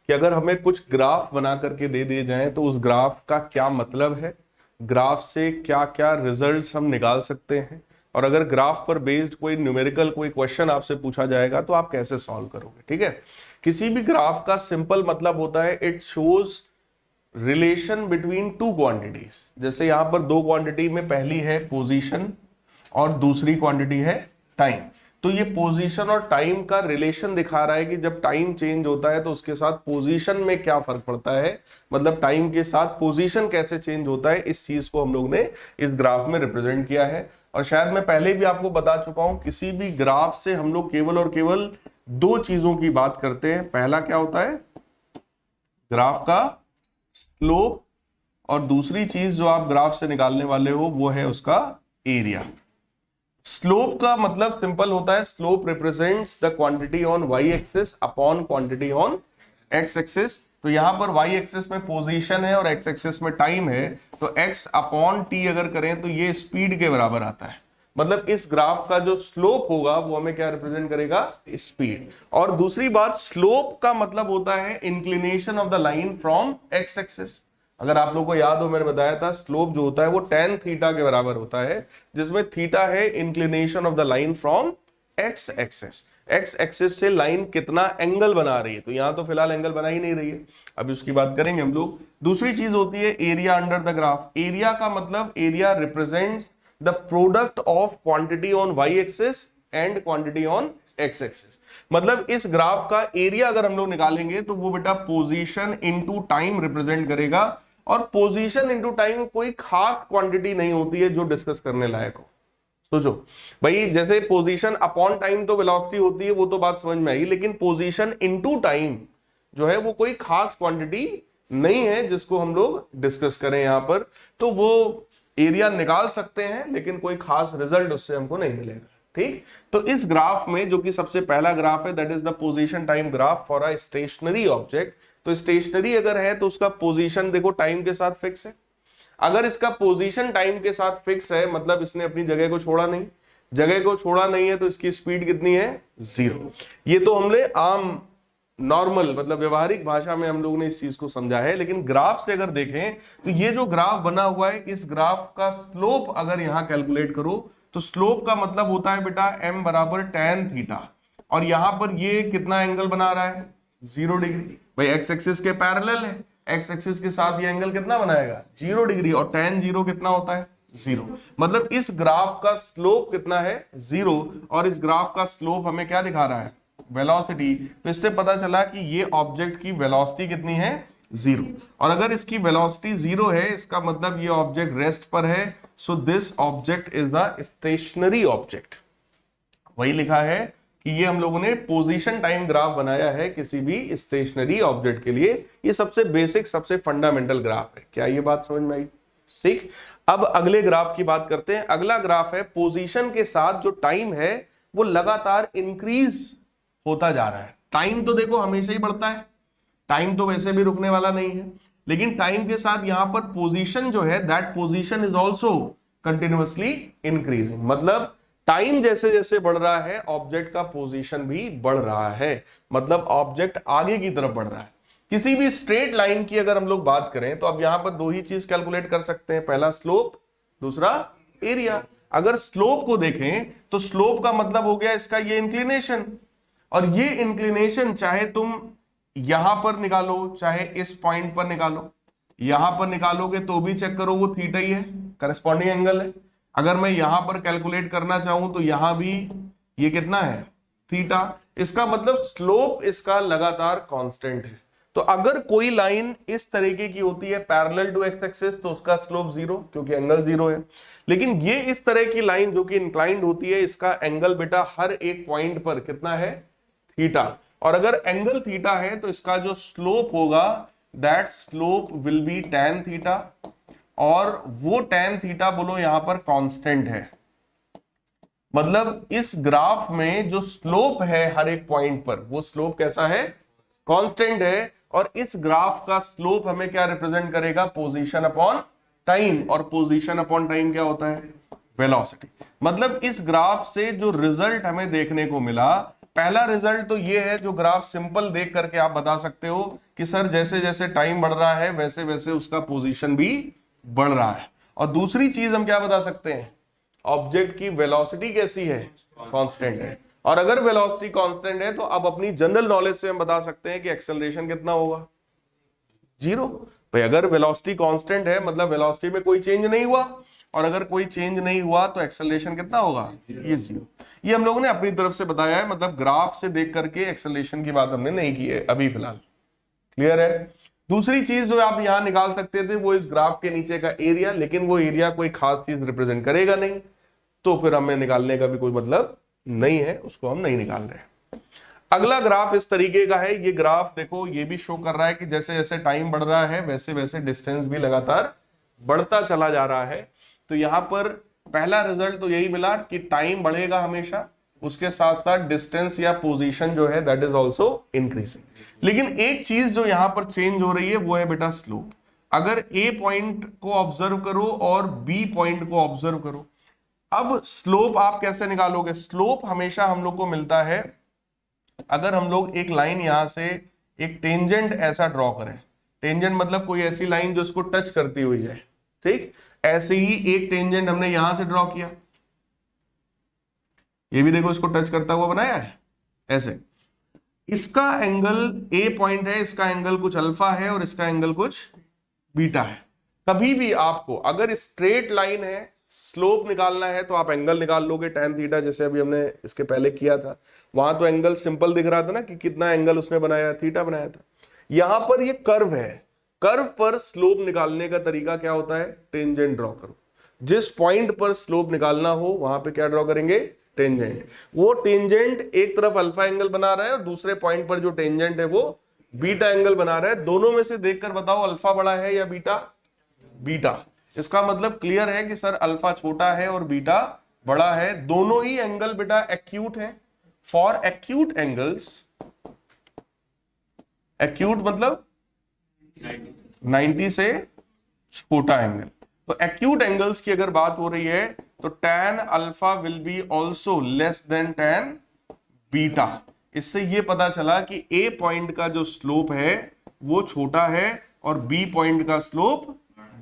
कि अगर हमें कुछ ग्राफ बना करके दे दिए जाएं तो उस ग्राफ का क्या मतलब है, ग्राफ से क्या क्या रिजल्ट्स हम निकाल सकते हैं, और अगर ग्राफ पर बेस्ड कोई न्यूमेरिकल कोई क्वेश्चन आपसे पूछा जाएगा तो आप कैसे सॉल्व करोगे। ठीक है, किसी भी ग्राफ का सिंपल मतलब होता है it shows relation between two quantities. जैसे यहां पर दो क्वांटिटी में पहली है पोजीशन और दूसरी क्वांटिटी है टाइम, तो ये पोजीशन और टाइम का रिलेशन दिखा रहा है कि जब टाइम चेंज होता है तो उसके साथ पोजीशन में क्या फर्क पड़ता है, मतलब टाइम के साथ पोजीशन कैसे चेंज होता है, इस चीज को हम लोग ने इस ग्राफ में रिप्रेजेंट किया है। और शायद मैं पहले भी आपको बता चुका हूं, किसी भी ग्राफ से हम लोग केवल और केवल दो चीजों की बात करते हैं। पहला क्या होता है, ग्राफ का स्लोप, और दूसरी चीज जो आप ग्राफ से निकालने वाले हो वो है उसका एरिया। स्लोप का मतलब सिंपल होता है, slope represents the quantity on Y axis upon quantity on X axis. तो यहां पर वाई एक्सिस में पोजीशन है और एक्स एक्सिस में टाइम है, तो एक्स अपॉन टी अगर करें तो ये स्पीड के बराबर आता है। मतलब इस ग्राफ का जो स्लोप होगा वो हमें क्या रिप्रेजेंट करेगा, स्पीड। और दूसरी बात, स्लोप का मतलब होता है inclination of the line from x axis. अगर आप लोगों को याद हो, मैंने बताया था स्लोप जो होता है वो tan थीटा के बराबर होता है, जिसमें थीटा है inclination of the line from x axis. X axis से लाइन कितना एंगल बना रही है, तो यहां तो फिलहाल एंगल बना ही नहीं रही है, अभी उसकी बात करेंगे हम लोग। दूसरी चीज होती है area under the graph. Area का मतलब area represents the product of quantity on Y axis and quantity on X axis. मतलब इस ग्राफ का एरिया अगर हम लोग निकालेंगे तो वो बेटा पोजीशन इनटू टाइम रिप्रेजेंट करेगा, और पोजीशन इनटू टाइम कोई खास क्वांटिटी नहीं होती है जो डिस्कस करने लायक हो। सोचो भाई, जैसे पोजीशन अपॉन टाइम तो वेलोसिटी होती है, वो तो बात समझ में आई, लेकिन पोजीशन इनटू टाइम जो है वो कोई खास क्वांटिटी नहीं है जिसको हम लोग डिस्कस करें यहां पर। तो वो एरिया निकाल सकते हैं लेकिन कोई खास रिजल्ट उससे हमको नहीं मिलेगा। ठीक, तो इस ग्राफ में जो कि सबसे पहला ग्राफ है that is the position time graph for a stationary object. तो स्टेशनरी अगर है तो उसका पोजीशन देखो टाइम के साथ फिक्स है। अगर इसका पोजीशन टाइम के साथ फिक्स है मतलब इसने अपनी जगह को छोड़ा नहीं, जगह को छोड़ा नहीं है, तो इसकी स्पीड कितनी है, 0। ये तो हमने आम नॉर्मल मतलब व्यवहारिक भाषा में हम लोग ने इस चीज को समझा है। लेकिन ग्राफ से अगर देखें तो ये जो ग्राफ बना हुआ है, इस ग्राफ का स्लोप अगर यहां कैलकुलेट करो तो स्लोप का मतलब होता है बेटा m बराबर tan थीटा, और यहां पर ये कितना एंगल बना रहा है, 0 डिग्री। भाई एक्स एक्सिस के पैरेलल है, एक्स एक्सिस के साथ ये एंगल कितना बनाएगा, 0 डिग्री, और tan 0 कितना होता है, 0। मतलब इस ग्राफ का स्लोप कितना है, 0, और इस ग्राफ का स्लोप हमें क्या दिखा रहा है, वेलोसिटी। तो इससे पता चला कि ये ऑब्जेक्ट की वेलोसिटी कितनी है, 0। और अगर इसकी वेलोसिटी 0 है इसका मतलब ये ऑब्जेक्ट रेस्ट पर है, so this object is a stationary object. वही लिखा है कि ये हम लोगों ने पोजीशन टाइम ग्राफ बनाया है किसी भी स्टेशनरी ऑब्जेक्ट के लिए। ये सबसे बेसिक सबसे फंडामेंटल ग्राफ है। क्या ये बात समझ में आई? ठीक, अब अगले ग्राफ की बात करते हैं। अगला ग्राफ है पोजीशन के साथ जो टाइम है वो लगातार इंक्रीज होता जा रहा है। टाइम तो देखो हमेशा ही बढ़ता है, टाइम तो वैसे भी रुकने वाला नहीं है, लेकिन टाइम के साथ यहां पर पोजीशन जो है that position is also continuously increasing. मतलब टाइम जैसे जैसे बढ़ रहा है ऑब्जेक्ट का पोजीशन भी बढ़ रहा है, मतलब ऑब्जेक्ट आगे की तरफ बढ़ रहा है। किसी भी स्ट्रेट लाइन की अगर हम लोग बात करें तो अब यहां पर दो ही चीज कैलकुलेट कर सकते हैं, पहला स्लोप, दूसरा एरिया। अगर स्लोप को देखें तो स्लोप का मतलब हो गया इसका ये इंक्लिनेशन, और ये इंक्लिनेशन चाहे तुम यहां पर निकालो चाहे इस पॉइंट पर निकालो, यहां पर निकालोगे तो भी चेक करो वो थीटा ही है, करस्पॉन्डिंग एंगल है। अगर मैं यहां पर कैलकुलेट करना चाहूं तो यहां भी ये कितना है, थीटा। इसका मतलब स्लोप इसका लगातार कांस्टेंट है। तो अगर कोई लाइन इस तरीके की होती है पैरेलल टू एक्स एक्सिस तो उसका स्लोप 0 क्योंकि एंगल 0 है। लेकिन ये इस तरह की लाइन जो कि इंक्लाइंड होती है इसका एंगल बेटा हर एक पॉइंट पर कितना है, थीटा। और अगर एंगल थीटा है तो इसका जो स्लोप होगा that slope will be tan theta, और वो tan थीटा बोलो यहां पर कांस्टेंट है। मतलब इस ग्राफ में जो स्लोप है हर एक पॉइंट पर वो स्लोप कैसा है, कांस्टेंट है। और इस ग्राफ का स्लोप हमें क्या रिप्रेजेंट करेगा, पोजीशन अपॉन टाइम, और पोजीशन अपॉन टाइम क्या होता है, वेलोसिटी। मतलब इस ग्राफ से जो रिजल्ट हमें देखने को मिला, पहला रिजल्ट तो ये है, जो ग्राफ सिंपल देख करके आप बता सकते हो कि सर जैसे जैसे टाइम बढ़ रहा है वैसे वैसे उसका पोजीशन भी बढ़ रहा है। और दूसरी चीज हम क्या बता सकते हैं, ऑब्जेक्ट की वेलोसिटी कैसी है, कांस्टेंट है। और अगर वेलोसिटी कांस्टेंट है तो अब अपनी जनरल नॉलेज से हम बता सकते हैं कि एक्सेलरेशन कितना होगा, जीरो। भाई अगर वेलोसिटी कांस्टेंट है मतलब वेलोसिटी में कोई चेंज नहीं हुआ, और अगर कोई चेंज नहीं हुआ तो एक्सेलरेशन कितना होगा, ये जीरो। ये हम लोगों ने अपनी तरफ से बताया है, मतलब ग्राफ से देख करके एक्सेलरेशन की बात हमने नहीं की है अभी फिलहाल। क्लियर है। दूसरी चीज जो आप यहां निकाल सकते थे वो इस ग्राफ के नीचे का एरिया, लेकिन वो एरिया कोई खास चीज रिप्रेजेंट करेगा नहीं, तो फिर हमें निकालने का भी कोई मतलब नहीं है, उसको हम नहीं निकाल रहे। अगला ग्राफ इस तरीके का है। ये ग्राफ देखो, ये भी शो कर रहा है कि जैसे जैसे टाइम बढ़ रहा है वैसे वैसे डिस्टेंस भी लगातार बढ़ता चला जा रहा है। तो यहां पर पहला रिजल्ट तो यही मिला कि टाइम बढ़ेगा हमेशा, उसके साथ साथ डिस्टेंस या पोजीशन जो है दैट इज आल्सो इंक्रीजिंग। लेकिन एक चीज जो यहां पर चेंज हो रही है वो है बेटा स्लोप। अगर ए पॉइंट को ऑब्जर्व करो और बी पॉइंट को ऑब्जर्व करो, अब स्लोप आप कैसे निकालोगे? स्लोप हमेशा हम लोग को मिलता है अगर हम लोग एक लाइन यहां से एक टेंजेंट ऐसा ड्रॉ करें। टेंजेंट मतलब कोई ऐसी लाइन जो इसको टच करती हुई जाए, ठीक। ऐसे ही एक टेंजेंट हमने यहां से ड्रॉ किया, ये भी देखो इसको टच करता हुआ बनाया है ऐसे। इसका एंगल ए पॉइंट है, इसका एंगल कुछ अल्फा है और इसका एंगल कुछ बीटा है। कभी भी आपको अगर स्ट्रेट लाइन है, स्लोप निकालना है तो आप एंगल निकाल लोगे tan थीटा, जैसे अभी हमने इसके पहले किया था। वहां तो एंगल सिंपल दिख रहा था ना कि कितना एंगल उसने बनाया, थीटा बनाया था। यहां पर ये कर्व है, कर्व पर स्लोप निकालने का तरीका क्या होता है, टेंजेंट ड्रॉ करो। जिस पॉइंट पर स्लोप निकालना हो वहां पे क्या ड्रॉ करेंगे, टेंजेंट। वो टेंजेंट एक तरफ अल्फा एंगल बना रहा है और दूसरे पॉइंट पर जो टेंजेंट है वो बीटा एंगल बना रहा है। दोनों में से देखकर बताओ अल्फा बड़ा है या बीटा, बीटा। इसका मतलब क्लियर है कि सर अल्फा छोटा है और बीटा बड़ा है। दोनों ही एंगल बेटा एक्यूट है। फॉर एक्यूट एंगल्स, एक्यूट मतलब 90 से छोटा एंगल। तो एक्यूट एंगल्स की अगर बात हो रही है तो tan alpha will be also less than tan beta. इससे ये पता चला कि ए पॉइंट का जो स्लोप है वो छोटा है और बी पॉइंट का स्लोप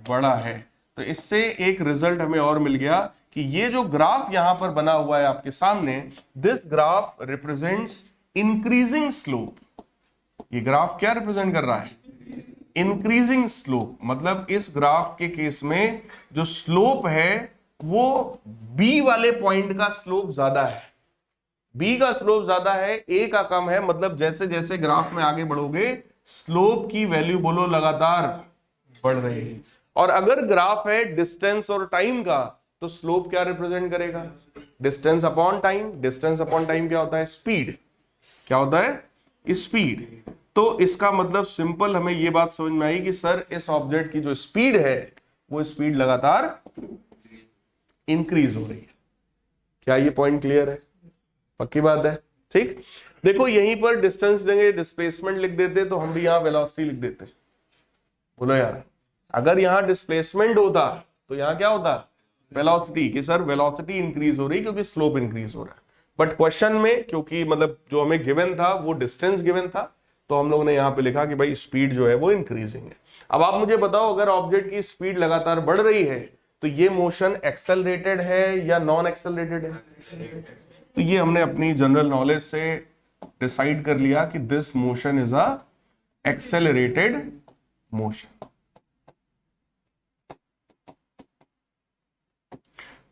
बड़ा है। तो इससे एक रिजल्ट हमें और मिल गया कि ये जो ग्राफ यहां पर बना हुआ है आपके सामने, this graph represents increasing slope. ये ग्राफ क्या रिप्रेजेंट कर रहा है, इंक्रीजिंग स्लोप। मतलब इस ग्राफ के केस में जो स्लोप है वो बी वाले पॉइंट का स्लोप ज्यादा है, बी का स्लोप ज्यादा है, ए का कम है। मतलब जैसे जैसे ग्राफ में आगे बढ़ोगे स्लोप की वैल्यू बोलो लगातार बढ़ रही है। और अगर ग्राफ है डिस्टेंस और टाइम का तो स्लोप क्या रिप्रेजेंट करेगा, distance upon time. Distance upon time क्या होता है, स्पीड। क्या होता है, स्पीड। तो इसका मतलब सिंपल हमें यह बात समझ में आई कि सर इस ऑब्जेक्ट की जो स्पीड है वो स्पीड लगातार इंक्रीज हो रही है। क्या ये पॉइंट क्लियर है, पक्की बात है, ठीक। देखो यहीं पर डिस्टेंस देंगे, डिस्प्लेसमेंट लिख देते तो हम भी यहां वेलोसिटी लिख देते। बोलो यार, अगर यहां डिस्प्लेसमेंट होता तो यहां क्या होता, वेलोसिटी। कि सर वेलोसिटी इंक्रीज हो रही क्योंकि स्लोप इंक्रीज हो रहा है। बट क्वेश्चन में क्योंकि मतलब जो हमें गिवन था वो डिस्टेंस गिवन था, तो हम लोगों ने यहां पे लिखा कि भाई स्पीड जो है वो इंक्रीजिंग है। अब आप मुझे बताओ, अगर ऑब्जेक्ट की स्पीड लगातार बढ़ रही है तो ये मोशन एक्सेलरेटेड है या नॉन एक्सेलरेटेड है? तो ये हमने अपनी जनरल नॉलेज से डिसाइड कर लिया कि this motion is a accelerated motion.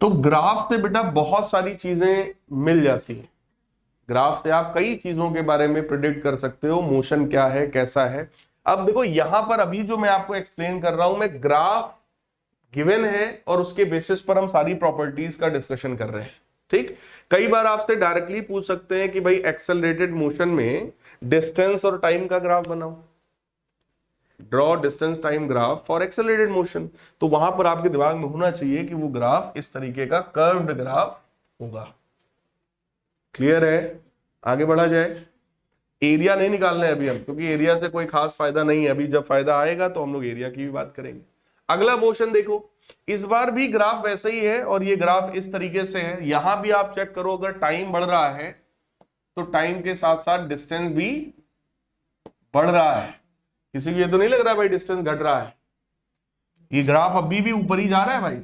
तो ग्राफ से बेटा बहुत सारी चीजें मिल जाती हैं। ग्राफ से आप कई चीजों के बारे में प्रिडिक्ट कर सकते हो, मोशन क्या है, कैसा है। अब देखो यहां पर अभी जो मैं आपको एक्सप्लेन कर रहा हूं, मैं ग्राफ गिवन है और उसके बेसिस पर हम सारी प्रॉपर्टीज का डिस्कशन कर रहे हैं, ठीक। कई बार आपसे डायरेक्टली पूछ सकते हैं कि भाई एक्सेलरेटेड मोशन में डिस्टेंस और टाइम का ग्राफ बनाओ, draw distance time graph for accelerated motion. तो वहां पर आपके दिमाग में होना चाहिए कि वो ग्राफ इस तरीके का कर्व्ड ग्राफ होगा। क्लियर है, आगे बढ़ा जाए। एरिया नहीं निकालना है अभी हम, क्योंकि एरिया से कोई खास फायदा नहीं है। अभी जब फायदा आएगा तो हम लोग एरिया की भी बात करेंगे। अगला मोशन देखो, इस बार भी ग्राफ वैसे ही है और ये ग्राफ इस तरीके से है। यहां भी आप चेक करो, अगर टाइम बढ़ रहा है तो टाइम के साथ साथ डिस्टेंस भी बढ़ रहा है। किसी को ये तो नहीं लग रहा भाई डिस्टेंस घट रहा है? ये ग्राफ अभी भी ऊपर ही जा रहा है भाई।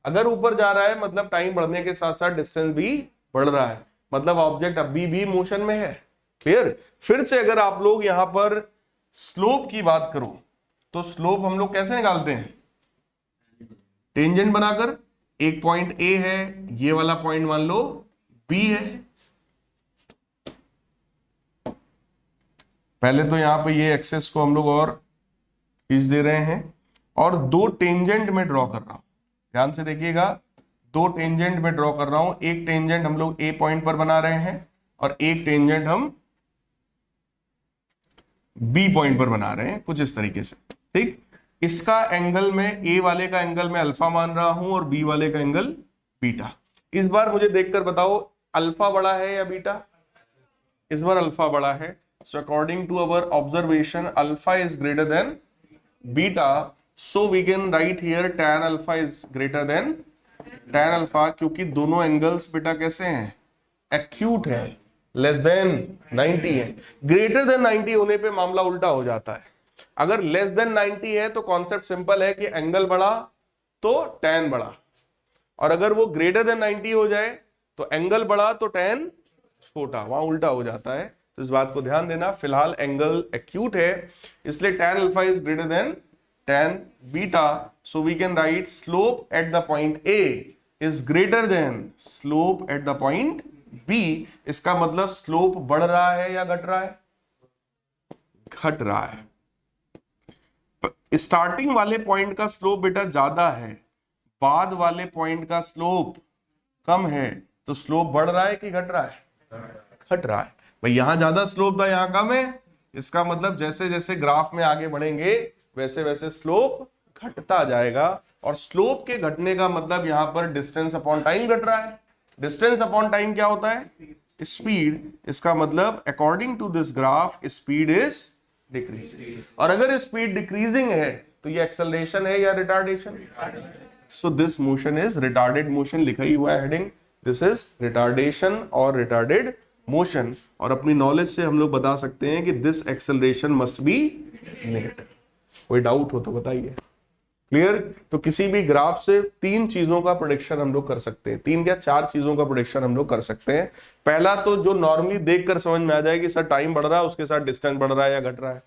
अगर ऊपर जा रहा है मतलब टाइम बढ़ने के साथ साथ डिस्टेंस भी बढ़ रहा है, मतलब ऑब्जेक्ट अभी भी मोशन में है। क्लियर? फिर से अगर आप लोग यहां पर स्लोप की बात करो तो स्लोप हम लोग कैसे निकालते हैं? टेंजेंट बनाकर। एक पॉइंट ए है, ये वाला पॉइंट मान लो बी है। पहले तो यहां पे ये एक्सेस को हम लोग और खींच दे रहे हैं और दो टेंजेंट में ड्रॉ कर रहा हूं। ध्यान से देखिएगा, दो टेंजेंट में ड्रॉ कर रहा हूं। एक टेंजेंट हम लोग ए पॉइंट पर बना रहे हैं और एक टेंजेंट हम बी पॉइंट पर बना रहे हैं, कुछ इस तरीके से। ठीक, इसका एंगल में ए वाले का एंगल मैं अल्फा मान रहा हूं और बी वाले का एंगल बीटा। इस बार मुझे देखकर बताओ अल्फा बड़ा है या बीटा? इस बार अल्फा बड़ा है। So according to our observation alpha is greater than beta, so we can write here tan alpha is greater than tan alpha, क्योंकि दोनों एंगल्स बेटा कैसे हैं? एक्यूट है, लेस देन 90 है। ग्रेटर देन 90 होने पे मामला उल्टा हो जाता है। अगर लेस देन 90 है तो कॉन्सेप्ट सिंपल है कि एंगल बढ़ा तो tan बढ़ा, और अगर वो ग्रेटर देन 90 हो जाए तो एंगल बढ़ा तो tan छोटा, वहां उल्टा हो जाता है। तो इस बात को ध्यान देना। फिलहाल एंगल एक्यूट है, इसलिए tan alpha is greater than tan beta, so we can write slope at the point A is greater than slope at the point B. इसका मतलब स्लोप बढ़ रहा है या घट रहा है? घट रहा है। स्टार्टिंग वाले पॉइंट का स्लोप बेटा ज्यादा है, बाद वाले पॉइंट का स्लोप कम है, तो स्लोप बढ़ रहा है कि घट रहा है? घट रहा है। भाई यहां ज्यादा स्लोप था, यहां कम है, इसका मतलब जैसे जैसे ग्राफ में आगे बढ़ेंगे वैसे वैसे स्लोप घटता जाएगा। और स्लोप के घटने का मतलब यहां पर डिस्टेंस अपॉन टाइम घट रहा है। डिस्टेंस अपॉन टाइम क्या होता है? स्पीड। इसका मतलब according to this graph speed is decreasing, और अगर स्पीड डिक्रीजिंग है तो ये एक्सेलरेशन है या retardation? So this motion is retarded motion, लिखा ही हुआ है हेडिंग, दिस इज रिटार्डेशन और रिटार्डेड मोशन। और अपनी नॉलेज से हम लोग बता सकते हैं कि this acceleration must be negative. कोई डाउट हो तो बताइए। क्लियर? तो किसी भी ग्राफ से तीन चीजों का प्रेडिक्शन हम लोग कर सकते हैं, तीन या चार चीजों का प्रेडिक्शन हम लोग कर सकते हैं। पहला तो जो नॉर्मली देखकर समझ में आ जाएगी, सर टाइम बढ़ रहा है, उसके साथ डिस्टेंस बढ़ रहा है या घट रहा है।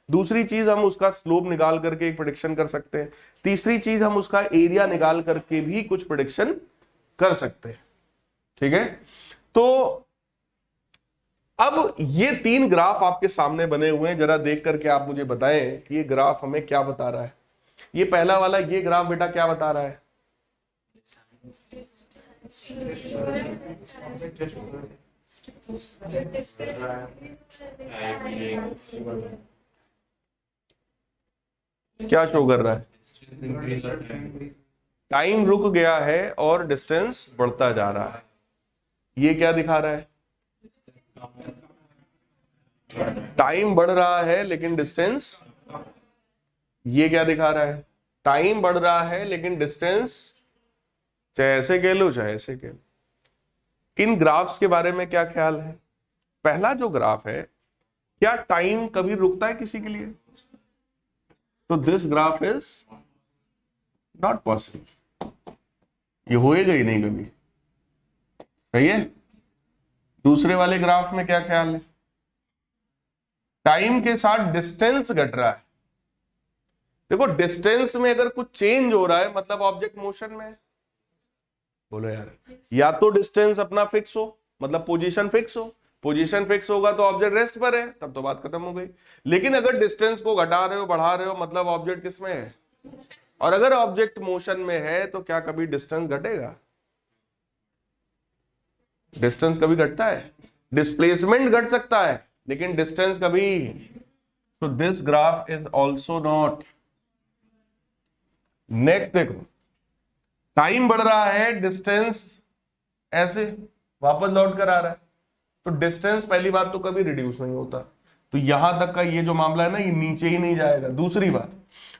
दूसरी चीज हम उसका स्लोप निकाल करके एक प्रेडिक्शन कर सकते हैं। तीसरी चीज हम उसका एरिया निकाल करके भी कुछ प्रेडिक्शन कर सकते हैं। ठीक है, तो अब ये तीन ग्राफ आपके सामने बने हुए हैं, जरा देख करके आप मुझे बताएं कि ये ग्राफ हमें क्या बता रहा है। ये पहला वाला ये ग्राफ बेटा क्या बता रहा है? क्या शो कर रहा है? टाइम रुक गया है और डिस्टेंस बढ़ता जा रहा है। ये क्या दिखा रहा है? टाइम बढ़ रहा है लेकिन डिस्टेंस, ये क्या दिखा रहा है? टाइम बढ़ रहा है लेकिन डिस्टेंस, चाहे ऐसे कह लो चाहे ऐसे कह लो। इन ग्राफ्स के बारे में क्या ख्याल है? पहला जो ग्राफ है, क्या टाइम कभी रुकता है किसी के लिए? तो this graph is not possible, ये होएगा ही नहीं कभी। सही है? दूसरे वाले ग्राफ में क्या ख्याल है? टाइम के साथ डिस्टेंस घट रहा है। देखो डिस्टेंस में अगर कुछ चेंज हो रहा है मतलब ऑब्जेक्ट मोशन में है। बोलो यार, या तो डिस्टेंस अपना फिक्स हो मतलब पोजीशन फिक्स हो, पोजीशन फिक्स होगा तो ऑब्जेक्ट रेस्ट पर है, तब तो बात खत्म हो गई। लेकिन अगर डिस्टेंस को घटा रहे हो बढ़ा रहे हो मतलब ऑब्जेक्ट किस में है? और अगर ऑब्जेक्ट मोशन में है तो क्या कभी डिस्टेंस घटेगा? डिस्टेंस कभी घटता है? डिस्प्लेसमेंट घट सकता है लेकिन डिस्टेंस कभी। सो this graph is also not. Next देखो, टाइम बढ़ रहा है, डिस्टेंस ऐसे वापस लौट कर आ रहा है, तो डिस्टेंस पहली बात तो कभी रिड्यूस नहीं होता, तो यहां तक का ये जो मामला है ना, ये नीचे ही नहीं जाएगा। दूसरी बात,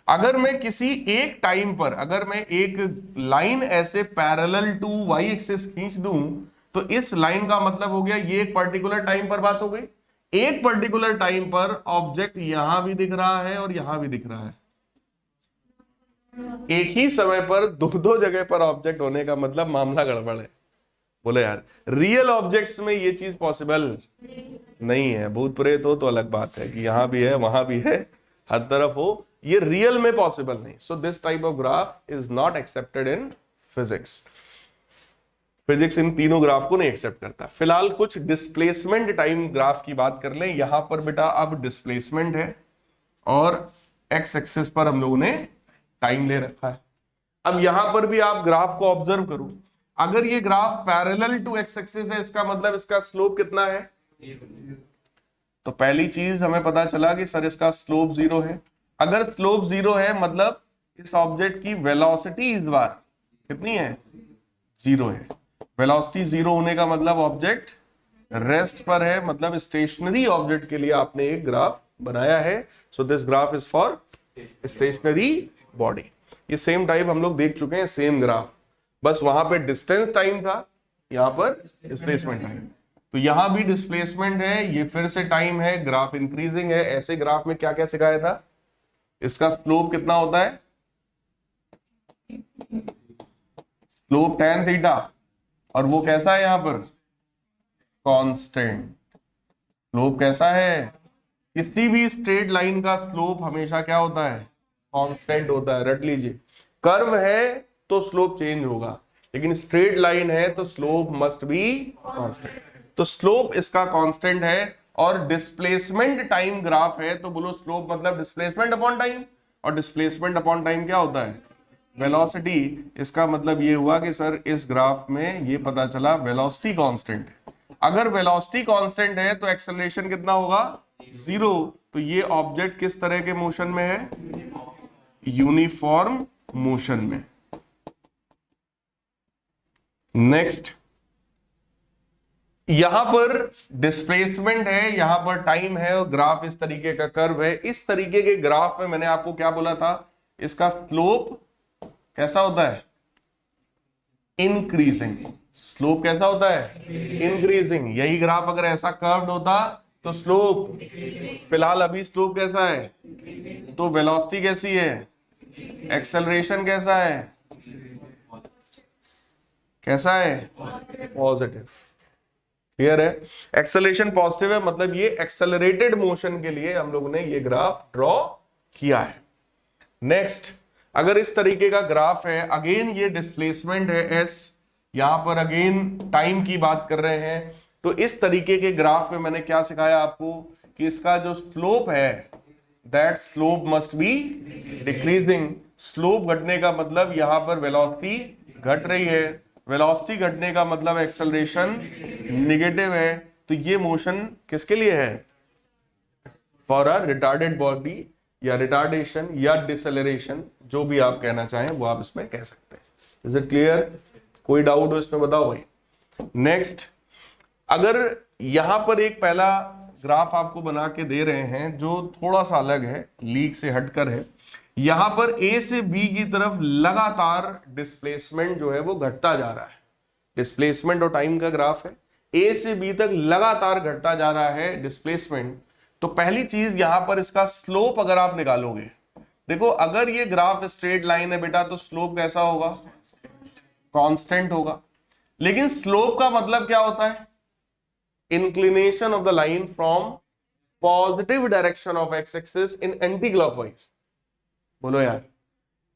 अगर मैं किसी एक टाइम पर, अगर मैं एक लाइन ऐसे पैरेलल टू वाई एक्सिस खींच दूं, तो इस लाइन का मतलब हो गया ये एक पर्टिकुलर टाइम पर बात हो गई। एक पर्टिकुलर टाइम पर ऑब्जेक्ट यहां भी दिख रहा है और यहां भी दिख रहा है। एक ही समय पर दो दो जगह पर ऑब्जेक्ट होने का मतलब मामला गड़बड़ है। बोले यार, रियल ऑब्जेक्ट्स में ये चीज पॉसिबल नहीं है। भूत प्रेत हो तो अलग बात है कि यहां भी है वहां भी है, हर तरफ हो, ये रियल में पॉसिबल नहीं। So this type of graph is not accepted in physics. Physics in तीनों ग्राफ को नहीं एक्सेप्ट करता। फिलहाल कुछ डिस्प्लेसमेंट टाइम ग्राफ की बात कर लें। यहां पर बेटा अब डिस्प्लेसमेंट है और एक्स एक्सिस पर हम लोगों ने टाइम ले रखा है। अब यहां पर भी आप ग्राफ को ऑब्जर्व करो, अगर ये graph parallel to X axis है, इसका मतलब इसका स्लोप कितना है? तो पहली चीज हमें पता चला कि सर इसका स्लोप 0 है। अगर स्लोप 0 है मतलब इस ऑब्जेक्ट की वेलोसिटी इस बार कितनी है? 0 है। वेलोसिटी 0 होने का मतलब ऑब्जेक्ट रेस्ट पर है, मतलब स्टेशनरी ऑब्जेक्ट के लिए आपने एक ग्राफ बनाया है। So this graph is for stationary body. ये सेम टाइप हम लोग देख चुके हैं, सेम ग्राफ, बस वहां पे डिस्टेंस टाइम था, यहां पर डिस्प्लेसमेंट टाइम। तो यहां भी डिस्प्लेसमेंट है, ये फिर से टाइम है, ग्राफ इंक्रीजिंग है। ऐसे ग्राफ में क्या क्या सिखाया था? इसका स्लोप कितना होता है? स्लोप tan थीटा, और वो कैसा है यहां पर? कांस्टेंट। स्लोप कैसा है? किसी भी स्ट्रेट लाइन का स्लोप हमेशा क्या होता है? कांस्टेंट होता है। रट लीजिए, कर्व है तो स्लोप चेंज होगा, लेकिन स्ट्रेट लाइन है तो स्लोप मस्ट बी कांस्टेंट। तो स्लोप इसका कांस्टेंट है। और डिस्प्लेसमेंट टाइम ग्राफ है तो बोलो स्लोप मतलब डिस्प्लेसमेंट अपॉन टाइम, और डिस्प्लेसमेंट अपॉन टाइम क्या होता है? वेलोसिटी। इसका मतलब ये हुआ कि सर इस ग्राफ में ये पता चला वेलोसिटी कांस्टेंट है। अगर वेलोसिटी कांस्टेंट है तो एक्सेलरेशन कितना होगा? 0। तो ये ऑब्जेक्ट किस तरह के मोशन में है? यूनिफॉर्म मोशन में। नेक्स्ट, यहां पर डिस्प्लेसमेंट है, यहां पर टाइम है, और ग्राफ इस तरीके का कर्व है। इस तरीके के ग्राफ में मैंने आपको क्या बोला था? इसका स्लोप कैसा होता है? इंक्रीजिंग। स्लोप कैसा होता है? इंक्रीजिंग। यही ग्राफ अगर ऐसा कर्व्ड होता तो स्लोप, फिलहाल अभी स्लोप कैसा है? तो वेलोसिटी कैसी है? एक्सेलरेशन कैसा है? कैसा है? पॉजिटिव। क्लियर है? एक्सेलरेशन पॉजिटिव है, मतलब ये एक्सेलरेटेड मोशन के लिए हम लोगों ने ये ग्राफ ड्रॉ किया है। नेक्स्ट, अगर इस तरीके का ग्राफ है, अगेन ये डिस्प्लेसमेंट है एस, यहां पर अगेन टाइम की बात कर रहे हैं, तो इस तरीके के ग्राफ में मैंने क्या सिखाया आपको कि इसका जो स्लोप है that slope must be decreasing. Slope घटने का मतलब यहां पर वेलोसिटी घट रही है, वेलोसिटी घटने का मतलब एक्सेलरेशन निगेटिव है। तो ये मोशन किसके लिए है? फॉर अ रिटार्डेड बॉडी, या रिटार्डेशन या डिसेलरेशन, जो भी आप कहना चाहें वो आप इसमें कह सकते हैं। Is it clear? कोई डाउट हो इसमें बताओ भाई। नेक्स्ट, अगर यहां पर एक पहला ग्राफ आपको बना के दे रहे हैं जो थोड़ा सा अलग है, लीक से हटकर है। यहां पर ए से बी की तरफ लगातार डिस्प्लेसमेंट जो है वो घटता जा रहा है। डिस्प्लेसमेंट और टाइम का ग्राफ है, ए से बी तक लगातार घटता जा रहा है डिस्प्लेसमेंट। तो पहली चीज यहां पर इसका स्लोप अगर आप निकालोगे, देखो अगर ये ग्राफ स्ट्रेट लाइन है बेटा तो स्लोप कैसा होगा? कांस्टेंट होगा। लेकिन स्लोप का मतलब क्या होता है? Inclination of the line from positive direction of x axis in anti clockwise. बोलो यार,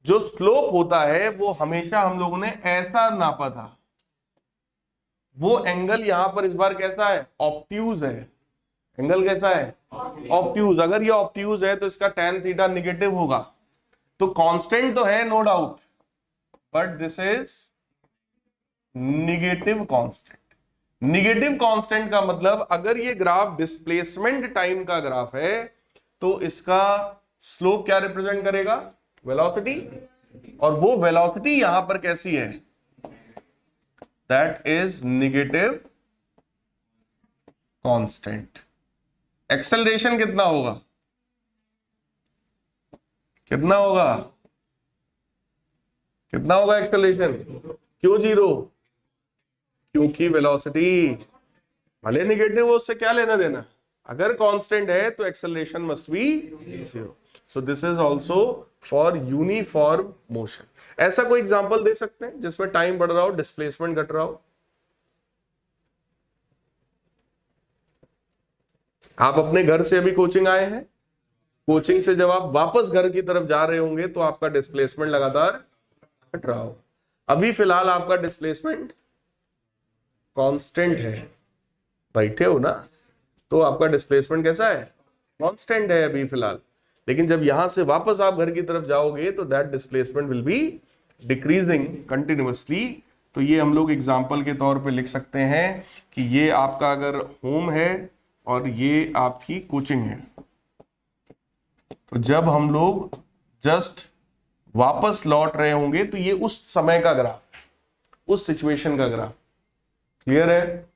जो स्लोप होता है वो हमेशा हम लोगों ने ऐसा नापा था, वो एंगल यहां पर इस बार कैसा है? ऑब्ट्यूज है। एंगल कैसा है? ऑब्ट्यूज। अगर ये ऑब्ट्यूज है तो इसका tan थीटा निगेटिव होगा। तो कांस्टेंट तो है no doubt, but this is negative constant. Negative constant का मतलब अगर ये ग्राफ डिस्प्लेसमेंट टाइम का ग्राफ है तो इसका स्लोप क्या रिप्रेजेंट करेगा? वेलोसिटी। और वो वेलोसिटी यहां पर कैसी है? That is negative constant. Acceleration कितना होगा? कितना होगा, कितना होगा एक्सेलरेशन? क्यों 0? क्योंकि वेलोसिटी भले निगेटिव हो, उससे क्या लेना देना, अगर कांस्टेंट है तो acceleration must be 0। So this is also for uniform motion. ऐसा कोई एग्जांपल दे सकते हैं जिसमें टाइम बढ़ रहा हो, डिस्प्लेसमेंट घट रहा हो? आप अपने घर से अभी कोचिंग आए हैं, कोचिंग से जब आप वापस घर की तरफ जा रहे होंगे तो आपका डिस्प्लेसमेंट लगातार घट रहा हो। अभी फिलहाल आपका डिस्प्लेसमेंट कांस्टेंट है, बैठे हो ना, तो आपका डिस्प्लेसमेंट कैसा है, कांस्टेंट है अभी फिलहाल। लेकिन जब यहां से वापस आप घर की तरफ जाओगे तो that displacement will be decreasing continuously. तो ये हम लोग एग्जांपल के तौर पे लिख सकते हैं कि ये आपका अगर होम है और ये आपकी कोचिंग है, तो जब हम लोग जस्ट वापस लौट रहे होंगे तो ये उस समय का ग्राफ, उस सिचुएशन का ग्राफ। क्लियर है?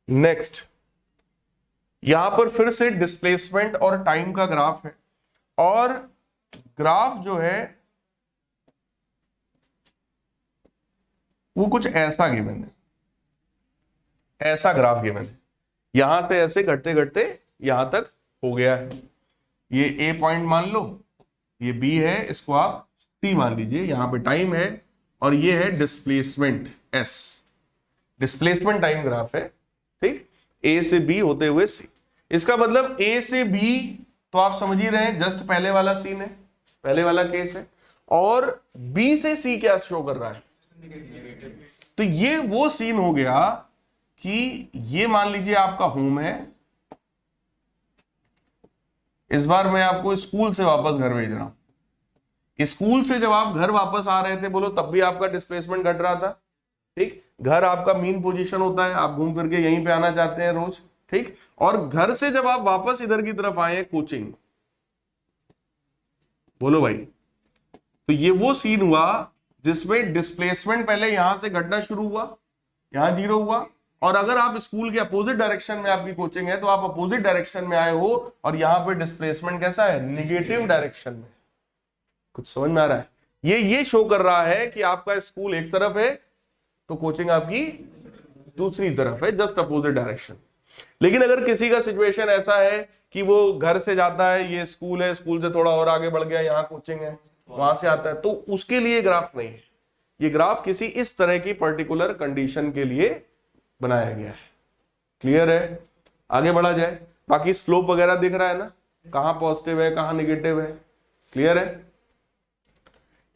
नेक्स्ट, यहां पर फिर से डिस्प्लेसमेंट और टाइम का ग्राफ है, और ग्राफ जो है वो कुछ ऐसा गिवन है, ऐसा ग्राफ गिवन है, यहां से ऐसे घटते घटते यहां तक हो गया है। ये ए पॉइंट मान लो, ये बी है, इसको आप सी मान लीजिए, यहां पे टाइम है, और ये है displacement S, displacement time graph है। ठीक, ए से बी होते हुए सी, इसका मतलब ए से बी तो आप समझ ही रहे हैं, जस्ट पहले वाला सीन है, पहले वाला केस है। और बी से सी क्या शो कर रहा है, तो ये वो सीन हो गया कि ये मान लीजिए आपका होम है, इस बार मैं आपको स्कूल से वापस घर भेज रहा हूं। स्कूल से जब आप घर वापस आ रहे थे, बोलो तब भी आपका डिस्प्लेसमेंट घट रहा था। ठीक, घर आपका मीन पोजीशन होता है, आप घूम फिर के यहीं पे आना चाहते हैं रोज। ठीक, और घर से जब आप वापस इधर की तरफ आए कोचिंग, बोलो भाई, तो ये वो सीन हुआ जिसमें डिस्प्लेसमेंट पहले यहां से घटना शुरू हुआ, यहां 0 हुआ, और अगर आप स्कूल के अपोजिट डायरेक्शन में आपकी कोचिंग है तो आप अपोजिट डायरेक्शन में आए हो, और यहां पे डिस्प्लेसमेंट कैसा है, निगेटिव डायरेक्शन में। कुछ समझ में आ रहा है? ये शो कर रहा है कि आपका स्कूल एक तरफ है तो कोचिंग आपकी दूसरी तरफ है, जस्ट अपोजिट डायरेक्शन। लेकिन अगर किसी का सिचुएशन ऐसा है कि वो घर से जाता है, ये स्कूल है, स्कूल से थोड़ा और आगे बढ़ गया, यहाँ कोचिंग है, वहां से आता है, तो उसके लिए ग्राफ नहीं है। ये ग्राफ किसी इस तरह की पर्टिकुलर कंडीशन के लिए बनाया गया है। क्लियर है? आगे बढ़ा जाए। बाकी स्लोप वगैरह दिख रहा है ना, कहां पॉजिटिव है कहां निगेटिव है। क्लियर है?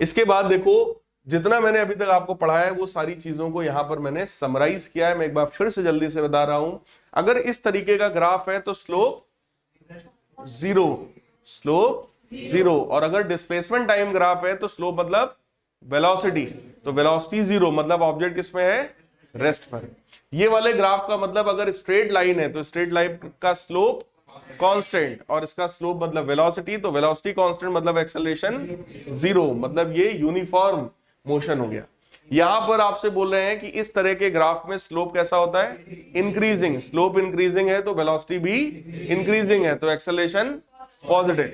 इसके बाद देखो, जितना मैंने अभी तक आपको पढ़ाया है वो सारी चीजों को यहां पर मैंने समराइज किया है। मैं एक बार फिर से जल्दी से बता रहा हूं, अगर इस तरीके का ग्राफ है तो स्लोप 0, स्लोप 0, और अगर डिस्प्लेसमेंट टाइम ग्राफ है तो स्लोप मतलब वेलोसिटी, तो वेलोसिटी 0 मतलब ऑब्जेक्ट किसमें है, रेस्ट पर। ये वाले ग्राफ का मतलब अगर स्ट्रेट लाइन है तो स्ट्रेट लाइन का स्लोप कांस्टेंट, और इसका स्लोप मतलब वेलोसिटी, तो वेलोसिटी कांस्टेंट मतलब एक्सेलरेशन 0, मतलब ये यूनिफॉर्म मोशन हो गया। यहां पर आपसे बोल रहे हैं कि इस तरह के ग्राफ में स्लोप कैसा होता है, इंक्रीजिंग। स्लोप इंक्रीजिंग है तो वेलोसिटी भी इंक्रीजिंग है, तो एक्सेलरेशन पॉजिटिव।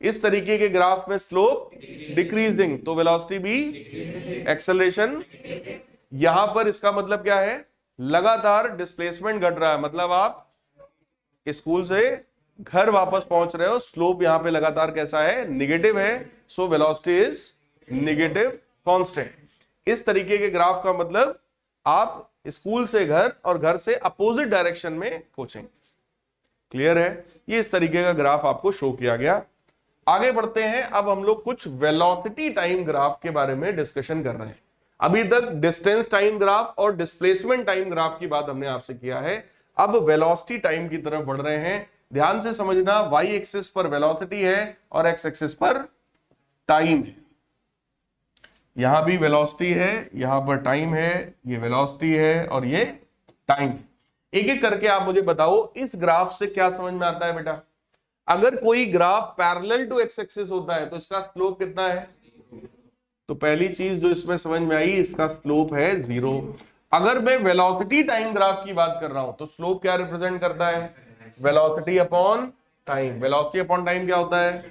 इस तरीके के ग्राफ में स्लोप डिक्रीजिंग, तो वेलोसिटी भी, एक्सेलरेशन। यहां पर इसका मतलब क्या है, लगातार डिस्प्लेसमेंट घट रहा है, मतलब आप स्कूल से घर वापस पहुंच रहे हो, स्लोप यहां पे लगातार कैसा है, निगेटिव है, so velocity is negative constant. इस तरीके के ग्राफ का मतलब आप स्कूल से घर और घर से अपोजिट डायरेक्शन में कोचिंग। क्लियर है? ये इस तरीके का ग्राफ आपको शो किया गया। आगे बढ़ते हैं, अब हम लोग कुछ वेलोसिटी टाइम ग्राफ के बारे में डिस्कशन कर रहे हैं। अभी तक डिस्टेंस टाइम ग्राफ और डिस्प्लेसमेंट टाइम ग्राफ की बात हमने आपसे किया है, अब वेलोसिटी टाइम की तरफ बढ़ रहे हैं। ध्यान से समझना, वाई एक्सिस पर वेलोसिटी है और एक्स एक्सिस पर टाइम है। यहां भी वेलोसिटी है, यहां पर टाइम है, ये वेलोसिटी है और ये टाइम है। एक एक करके आप मुझे बताओ इस ग्राफ से क्या समझ में आता है बेटा। अगर कोई graph parallel to X axis होता है तो इसका स्लोप कितना है, तो पहली चीज जो इसमें समझ में आई, इसका स्लोप है 0। अगर मैं वेलोसिटी टाइम ग्राफ की बात कर रहा हूं तो स्लोप क्या रिप्रेजेंट करता है, velocity upon time. Velocity upon time क्या होता है,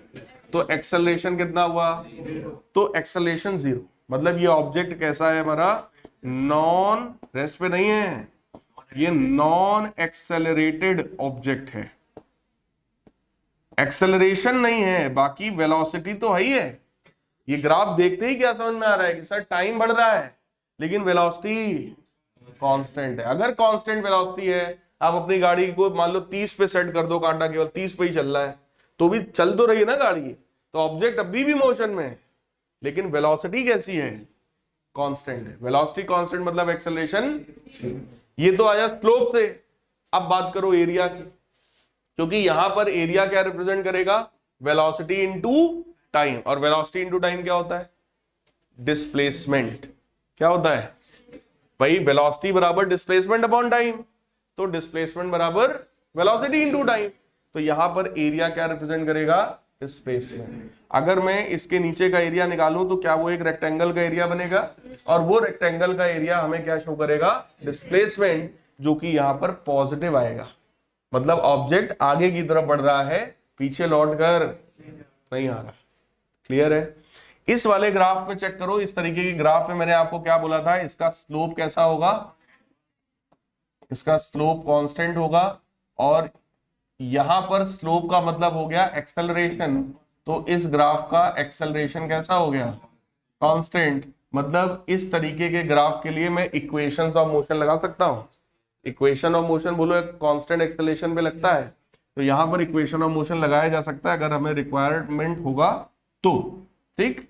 तो एक्सेलरेशन कितना हुआ? तो एक्सेलरेशन 0, मतलब ये ऑब्जेक्ट कैसा है हमारा? नॉन रेस्ट पे नहीं है, ये नॉन एक्सेलरेटेड ऑब्जेक्ट है। एक्सेलरेशन नहीं है, बाकी वेलोसिटी तो है ही है। ये ग्राफ देखते ही क्या समझ में आ रहा है कि सर टाइम बढ़ रहा है लेकिन वेलोसिटी कांस्टेंट है। अगर कांस्टेंट वेलोसिटी है, आप अपनी गाड़ी को मान लो 30 पे सेट कर दो, कांटा केवल 30 पे ही चल रहा है, तो भी चल तो रही है ना गाड़ी, तो ऑब्जेक्ट अभी भी मोशन में है, लेकिन वेलोसिटी कैसी है? कांस्टेंट है। वेलोसिटी कांस्टेंट मतलब एक्सेलरेशन। ये तो आया स्लोप से। अब बात करो एरिया की, क्योंकि यहां पर एरिया क्या रिप्रेजेंट करेगा? वेलोसिटी इनटू टाइम, और वेलोसिटी इनटू टाइम क्या होता है? डिस्प्लेसमेंट। क्या होता है भाई? वेलोसिटी बराबर डिस्प्लेसमेंट अपॉन टाइम, तो डिस्प्लेसमेंट बराबर वेलोसिटी इनटू टाइम। तो यहां पर एरिया क्या रिप्रेजेंट करेगा? डिस्प्लेसमेंट। अगर मैं इसके नीचे का एरिया निकालूं तो क्या वो एक रेक्टेंगल का एरिया बनेगा, और वो रेक्टेंगल का एरिया हमें क्या शो करेगा? डिस्प्लेसमेंट, जो कि यहां पर पॉजिटिव आएगा। मतलब ऑब्जेक्ट आगे की तरफ बढ़ रहा है, पीछे लौट कर नहीं आ रहा। क्लियर है? इस वाले ग्राफ में चेक करो, इस तरीके के ग्राफ में मैंने आपको क्या बोला था? इसका स्लोप कैसा होगा? इसका स्लोप कांस्टेंट होगा, और यहां पर स्लोप का मतलब हो गया एक्सेलरेशन, तो इस ग्राफ का एक्सेलरेशन कैसा हो गया? कांस्टेंट। मतलब इस तरीके के ग्राफ के लिए मैं इक्वेशंस ऑफ मोशन लगा सकता हूं। इक्वेशन ऑफ मोशन बोलो एक कांस्टेंट एक्सेलरेशन पे लगता है, तो यहां पर इक्वेशन ऑफ मोशन लगाया जा सकता है अगर हमें रिक्वायरमेंट होगा तो। ठीक,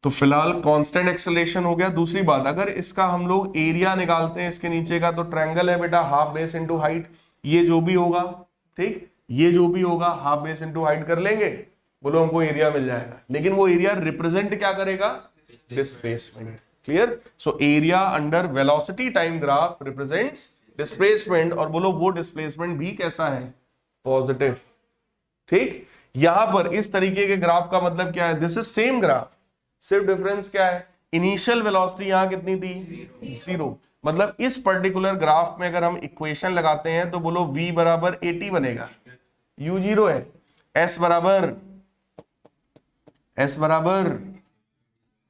तो फिलहाल कांस्टेंट एक्सेलरेशन हो गया। दूसरी बात, अगर इसका हम लोग एरिया निकालते हैं इसके नीचे का, तो ट्रायंगल है बेटा, हाफ बेस इनटू हाइट। ये जो भी होगा, ठीक, ये जो भी होगा हाफ बेस इनटू हाइट कर लेंगे, बोलो हमको एरिया मिल जाएगा। लेकिन वो एरिया रिप्रेजेंट क्या करेगा? Displacement. Clear? So area under velocity time graph represents displacement, और बोलो वो डिस्प्लेसमेंट भी कैसा है? पॉजिटिव। ठीक, यहां पर इस तरीके के ग्राफ का मतलब क्या है? दिस इज सेम ग्राफ, सिर्फ डिफरेंस क्या है? इनिशियल वेलोसिटी यहां कितनी थी? 0। मतलब इस पर्टिकुलर ग्राफ में अगर हम इक्वेशन लगाते हैं तो बोलो v बराबर 80 बनेगा, u 0 है, s बराबर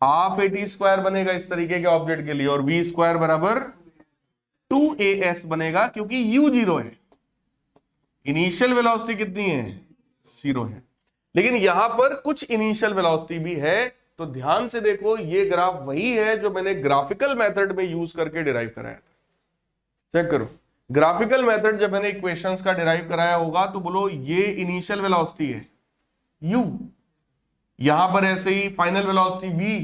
हाफ 80 स्क्वायर बनेगा इस तरीके के ऑब्जेक्ट के लिए, और v स्क्वायर बराबर 2as बनेगा, क्योंकि u 0 है। इनिशियल वेलोसिटी कितनी है? 0 है। लेकिन यहां पर कुछ इनिशियल वेलोसिटी भी है, तो ध्यान से देखो, ये ग्राफ वही है जो मैंने ग्राफिकल मेथड में यूज करके डिराइव कराया था। चेक करो, ग्राफिकल मेथड जब मैंने इक्वेशंस का डिराइव कराया होगा तो बोलो ये इनिशियल वेलोसिटी है u, यहां पर ऐसे ही फाइनल वेलोसिटी v,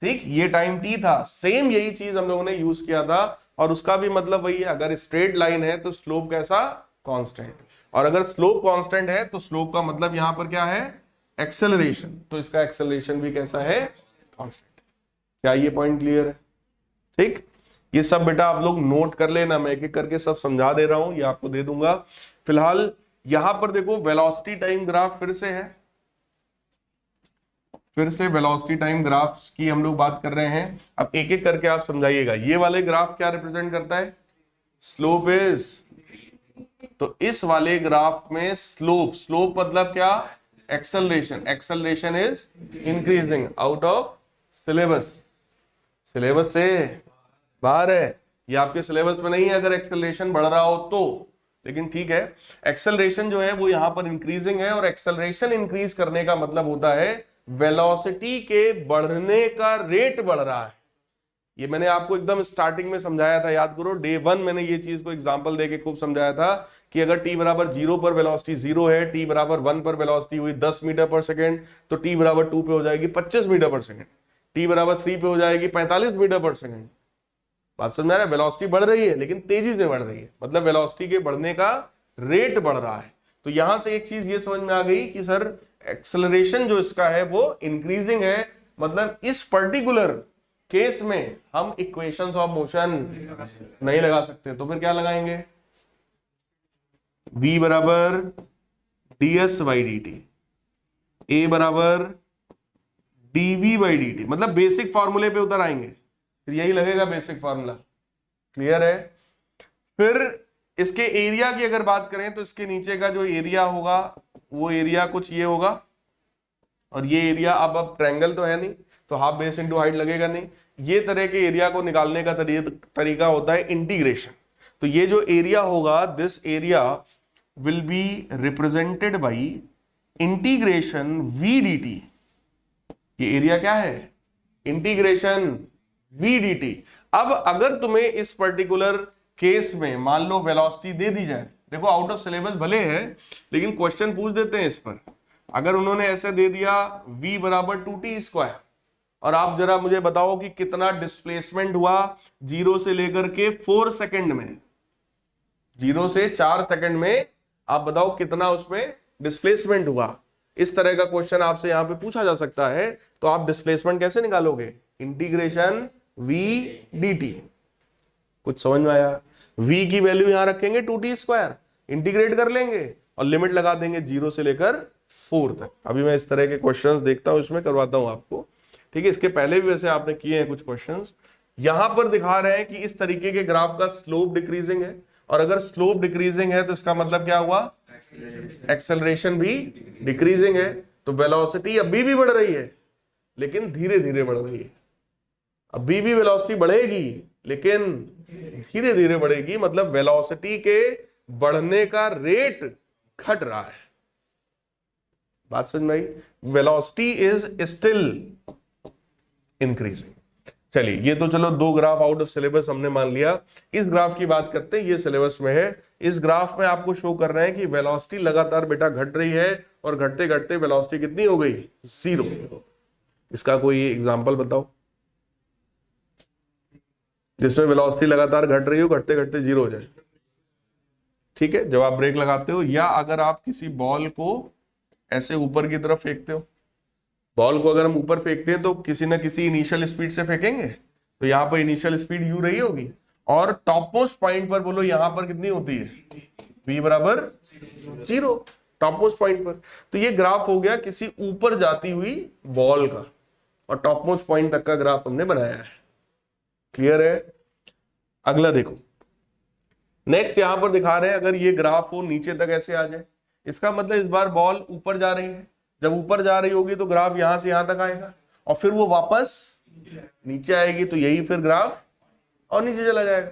ठीक, ये टाइम t था। सेम यही चीज हम लोगों ने यूज किया था, और उसका भी मतलब वही है, अगर स्ट्रेट लाइन है तो स्लोप कैसा? कांस्टेंट। और अगर स्लोप कांस्टेंट है तो स्लोप का मतलब यहां पर क्या है? एक्सेलरेशन। तो इसका एक्सेलरेशन भी कैसा है? कांस्टेंट। क्या ये पॉइंट क्लियर है? ठीक, ये सब बेटा आप लोग नोट कर लेना, मैं एक एक करके सब समझा दे रहा हूं, ये आपको दे दूंगा। फिलहाल यहां पर देखो वेलोसिटी टाइम ग्राफ फिर से है, फिर से वेलोसिटी टाइम ग्राफ्स की हम लोग बात कर रहे हैं। अब एक एक करके आप समझाइएगा। ये वाले ग्राफ क्या रिप्रेजेंट करता है? स्लोप इज, तो इस वाले ग्राफ में स्लोप मतलब क्या? Acceleration. Acceleration is increasing out of syllabus, syllabus से बाहर है, ये आपके सिलेबस में नहीं है अगर एक्सेलरेशन बढ़ रहा हो तो। लेकिन ठीक है, एक्सेलरेशन जो है वो यहां पर इंक्रीजिंग है, और एक्सेलरेशन इंक्रीज करने का मतलब होता है वेलोसिटी के बढ़ने का रेट बढ़ रहा है। ये मैंने आपको एकदम स्टार्टिंग में समझाया था, याद करो, डे 1 मैंने ये चीज को एग्जांपल देके खूब समझाया था कि अगर t बराबर 0 पर वेलोसिटी 0 है, t बराबर 1 पर वेलोसिटी हुई 10 मीटर पर सेकेंड, तो t बराबर 2 पे हो जाएगी 25 मीटर पर सेकेंड, t बराबर 3 पे हो जाएगी 45 मीटर पर सेकेंड। बात समझ आ रहा है? वेलोसिटी बढ़ रही है लेकिन तेजी से बढ़ रही है, मतलब वेलोसिटी के बढ़ने का रेट बढ़ रहा है। तो यहां से एक चीज ये समझ में आ गई कि सर एक्सेलरेशन जो इसका है वो इंक्रीजिंग है, मतलब इस पर्टिकुलर केस में हम इक्वेशंस ऑफ मोशन नहीं लगा सकते, तो फिर क्या लगाएंगे? v बराबर ds by D T, a बराबर dv बाई डी टी, मतलब बेसिक फॉर्मूले पे उतर आएंगे, फिर यही लगेगा बेसिक फॉर्मूला। क्लियर है? फिर इसके एरिया की अगर बात करें तो इसके नीचे का जो एरिया होगा वो एरिया कुछ ये होगा, और ये एरिया अब ट्रायंगल तो है नहीं, तो हाफ बेस इंटू हाइट लगेगा नहीं। ये तरह के एरिया को निकालने का तरीका होता है इंटीग्रेशन। तो ये जो एरिया होगा, this area will be represented by integration V D T. ये एरिया क्या है? Integration V D T. अब अगर तुम्हें इस पर्टिकुलर केस में मान लो वेलोसिटी दे दी जाए, देखो आउट ऑफ सिलेबस भले है लेकिन क्वेश्चन पूछ देते हैं इस पर। अगर उन्होंने ऐसे दे दिया v बराबर 2t², और आप जरा मुझे बताओ कि कितना डिस्प्लेसमेंट हुआ 0 से लेकर के 4 सेकंड में, 0 से 4 सेकंड में आप बताओ कितना उसमें डिस्प्लेसमेंट हुआ। इस तरह का क्वेश्चन आपसे यहां पे पूछा जा सकता है, तो आप डिस्प्लेसमेंट कैसे निकालोगे? Integration v dt। कुछ समझ में आया? v की वैल्यू यहां रखेंगे 2t², इंटीग्रेट कर लेंगे और लिमिट लगा देंगे 0 से लेकर 4 तक। अभी मैं इस तरह के क्वेश्चंस देखता हूं, इसमें करवाता हूं आपको, ठीक है। इसके पहले भी वैसे आपने किए हैं कुछ क्वेश्चंस। यहां पर दिखा रहे हैं कि इस तरीके के ग्राफ का स्लोप डिक्रीजिंग है, और अगर स्लोप डिक्रीजिंग है तो इसका मतलब क्या हुआ? एक्सेलरेशन भी डिक्रीजिंग है। तो वेलोसिटी अभी भी बढ़ रही है लेकिन धीरे धीरे बढ़ रही है। अभी भी वेलोसिटी बढ़ेगी लेकिन धीरे धीरे बढ़ेगी, मतलब वेलोसिटी के बढ़ने का रेट घट रहा है। बात समझ में आई? Velocity is still increasing. चलिए, ये तो चलो 2 ग्राफ आउट ऑफ सिलेबस हमने मान लिया। इस ग्राफ की बात करते हैं, ये सिलेबस में है। इस ग्राफ में आपको शो कर रहे हैं कि वेलोसिटी लगातार बेटा घट रही है, और घटते घटते वेलोसिटी कितनी हो गई? 0। इसका कोई एग्जांपल बताओ जिसमें वेलोसिटी लगातार घट रही हो, घटते घटते 0 हो जाए। ठीक है, जब आप ब्रेक लगाते हो, या अगर आप किसी बॉल को ऐसे ऊपर की तरफ फेंकते हो, बॉल को अगर हम ऊपर फेंकते हैं तो किसी ना किसी इनिशियल स्पीड से फेंकेंगे, तो यहाँ पर इनिशियल स्पीड यू रही होगी, और टॉप मोस्ट पॉइंट पर बोलो यहां पर कितनी होती है? v बराबर 0 टॉप मोस्ट पॉइंट पर। तो ये ग्राफ हो गया किसी ऊपर जाती हुई बॉल का, और टॉप मोस्ट पॉइंट तक का ग्राफ हमने बनाया है। क्लियर है? अगला देखो, नेक्स्ट यहां पर दिखा रहे हैं अगर ये ग्राफ हो नीचे तक ऐसे आ जाए, इसका मतलब इस बार बॉल ऊपर जा रही है। जब ऊपर जा रही होगी तो ग्राफ यहां से यहां तक आएगा, और फिर वो वापस नीचे आएगी, तो यही फिर ग्राफ और नीचे चला जाएगा।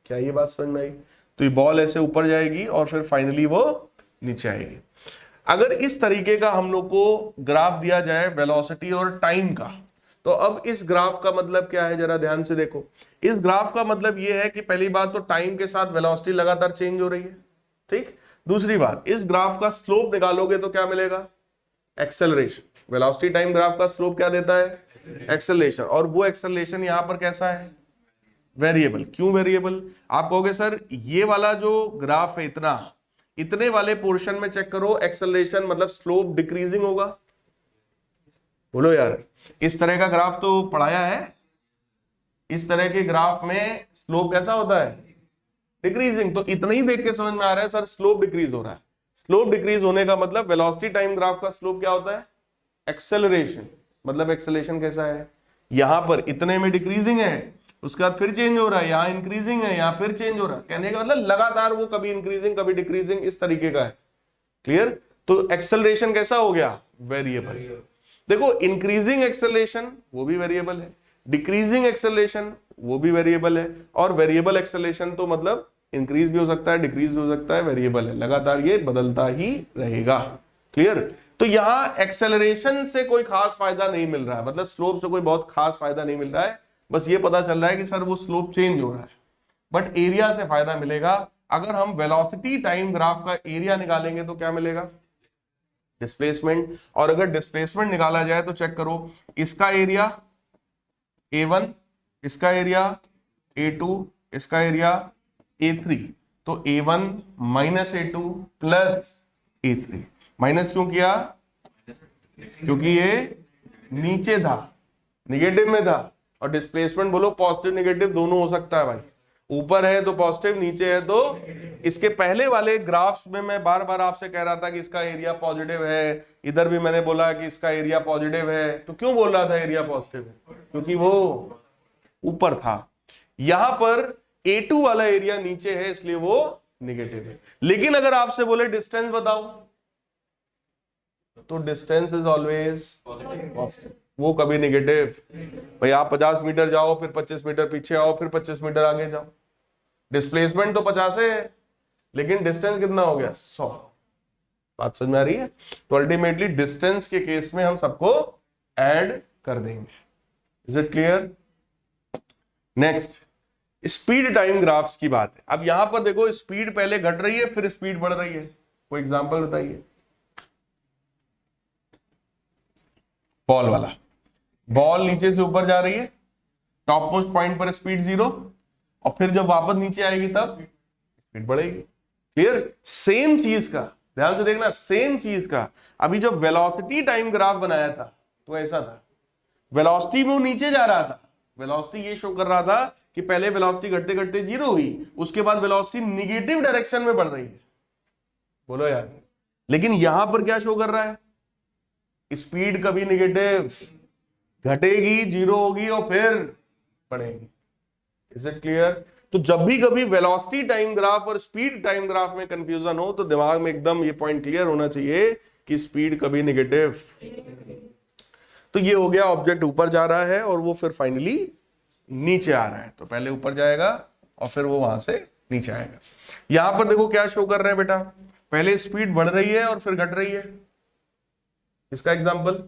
क्या ये बात समझ में आई? तो ये बॉल ऐसे ऊपर जाएगी और फिर फाइनली वो नीचे आएगी। अगर इस तरीके का हम लोग को ग्राफ दिया जाए वेलोसिटी और टाइम का, तो अब इस ग्राफ का मतलब क्या है, जरा ध्यान से देखो। इस ग्राफ का मतलब ये है कि पहली बात तो टाइम के साथ वेलोसिटी लगातार चेंज हो रही है, ठीक। दूसरी बात, इस ग्राफ का स्लोप निकालोगे तो क्या मिलेगा? एक्सेलरेशन। वेलोसिटी टाइम ग्राफ का स्लोप क्या देता है? एक्सेलरेशन। और वो एक्सेलरेशन यहां पर कैसा है? वेरिएबल। क्यों वेरिएबल? आप कहोगे सर ये वाला जो ग्राफ है इतने वाले पोर्शन में चेक करो, एक्सेलरेशन मतलब स्लोप डिक्रीजिंग होगा। बोलो यार, इस तरह का ग्राफ तो पढ़ाया है। इस तरह के ग्राफ में स्लोप कैसा होता है? डिक्रीजिंग। तो इतना ही देख के समझ में आ रहा है सर स्लोप डिक्रीज हो रहा है। स्लोप डिक्रीज होने का मतलब वेलोसिटी टाइम ग्राफ का स्लोप क्या होता है? एक्सेलरेशन। मतलब एक्सेलरेशन कैसा है? यहां पर इतने में डिक्रीजिंग है, उसके बाद फिर चेंज हो रहा है, यहां इंक्रीजिंग है, यहां फिर चेंज हो रहा है। कहने का मतलब लगातार वो कभी इंक्रीजिंग कभी डिक्रीजिंग इस तरीके का है। क्लियर? तो एक्सेलरेशन कैसा हो गया? वेरिएबल। देखो, इंक्रीजिंग एक्सेलरेशन वो भी वेरिएबल है, डिक्रीजिंग एक्सेलरेशन वो भी वेरिएबल है, और वेरिएबल एक्सेलरेशन तो मतलब इंक्रीज भी हो सकता है, डिक्रीज भी हो सकता है, वेरिएबल है, लगातार ये बदलता ही रहेगा। क्लियर? तो यहां एक्सेलरेशन से कोई खास फायदा नहीं मिल रहा है, मतलब स्लोप से कोई बहुत खास फायदा नहीं मिल रहा है। बस ये पता चल रहा है कि सर वो स्लोप चेंज हो रहा है, बट एरिया से फायदा मिलेगा। अगर हम वेलोसिटी टाइम ग्राफ का एरिया निकालेंगे तो क्या मिलेगा? डिस्प्लेसमेंट। और अगर डिस्प्लेसमेंट निकाला जाए तो चेक करो, इसका एरिया A1, इसका एरिया A2, इसका एरिया A3। तो A1 minus A2 plus A3। Minus क्यों किया? क्योंकि ये नीचे था, निगेटिव में था, और डिस्प्लेसमेंट बोलो पॉजिटिव निगेटिव दोनों हो सकता है भाई। ऊपर है तो पॉजिटिव, नीचे है तो। इसके पहले वाले ग्राफ्स में मैं बार बार आपसे कह रहा था कि इसका एरिया पॉजिटिव है, इधर भी मैंने बोला कि इसका एरिया पॉजिटिव है। तो क्यों बोल रहा था एरिया पॉजिटिव है? क्योंकि वो ऊपर था। यहां पर A2 वाला एरिया नीचे है, इसलिए वो निगेटिव है। लेकिन अगर आपसे बोले डिस्टेंस बताओ, तो डिस्टेंस इज ऑलवेज पॉजिटिव, वो कभी निगेटिव। भाई आप 50 मीटर जाओ, फिर 25 मीटर पीछे आओ, फिर 25 मीटर आगे जाओ, डिस्प्लेसमेंट तो 50 है, लेकिन डिस्टेंस कितना हो गया 100। बात समझ में आ रही है? तो अल्टीमेटली डिस्टेंस के केस में हम सबको ऐड कर देंगे। Is it clear? Next, speed time graphs की बात है। अब यहां पर देखो, स्पीड पहले घट रही है, फिर स्पीड बढ़ रही है। कोई एग्जांपल बताइए। बॉल वाला, बॉल नीचे से ऊपर जा रही है, टॉप मोस्ट पॉइंट पर स्पीड 0, और फिर जब वापस नीचे आएगी तब स्पीड बढ़ेगी। क्लियर? सेम चीज का ध्यान से देखना, सेम चीज का। अभी जब वेलोसिटी टाइम ग्राफ बनाया था तो ऐसा था, वेलोसिटी में वो नीचे जा रहा था, वेलोसिटी ये शो कर रहा था कि पहले वेलोसिटी घटते घटते 0 हुई, उसके बाद वेलोसिटी निगेटिव डायरेक्शन में बढ़ रही है। बोलो यार, लेकिन यहां पर क्या शो कर रहा है? स्पीड कभी निगेटिव, घटेगी, 0 होगी और फिर बढ़ेगी। Is it clear? तो जब भी कभी वेलोसिटी टाइम ग्राफ और स्पीड टाइम ग्राफ में कंफ्यूजन हो तो दिमाग में एकदम ये पॉइंट क्लियर होना चाहिए कि स्पीड कभी निगेटिव। तो ये हो गया, ऑब्जेक्ट ऊपर जा रहा है और वो फिर फाइनली नीचे आ रहा है। तो पहले ऊपर जाएगा और फिर वो वहां से नीचे आएगा। यहां पर देखो क्या शो कर रहे हैं बेटा, पहले स्पीड बढ़ रही है और फिर घट रही है। इसका एग्जांपल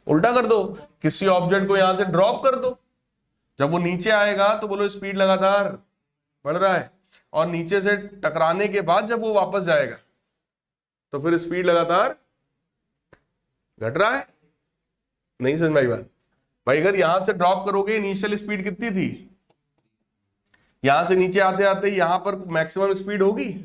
उल्टा कर दो, किसी ऑब्जेक्ट को यहां से ड्रॉप कर दो, जब वो नीचे आएगा तो बोलो स्पीड लगातार बढ़ रहा है, और नीचे से टकराने के बाद जब वो वापस जाएगा तो फिर स्पीड लगातार घट रहा है। नहीं समझ में आई बात? भाई अगर यहां से ड्रॉप करोगे, इनिशियल स्पीड कितनी थी, यहां से नीचे आते आते यहां पर मैक्सिमम स्पीड होगी,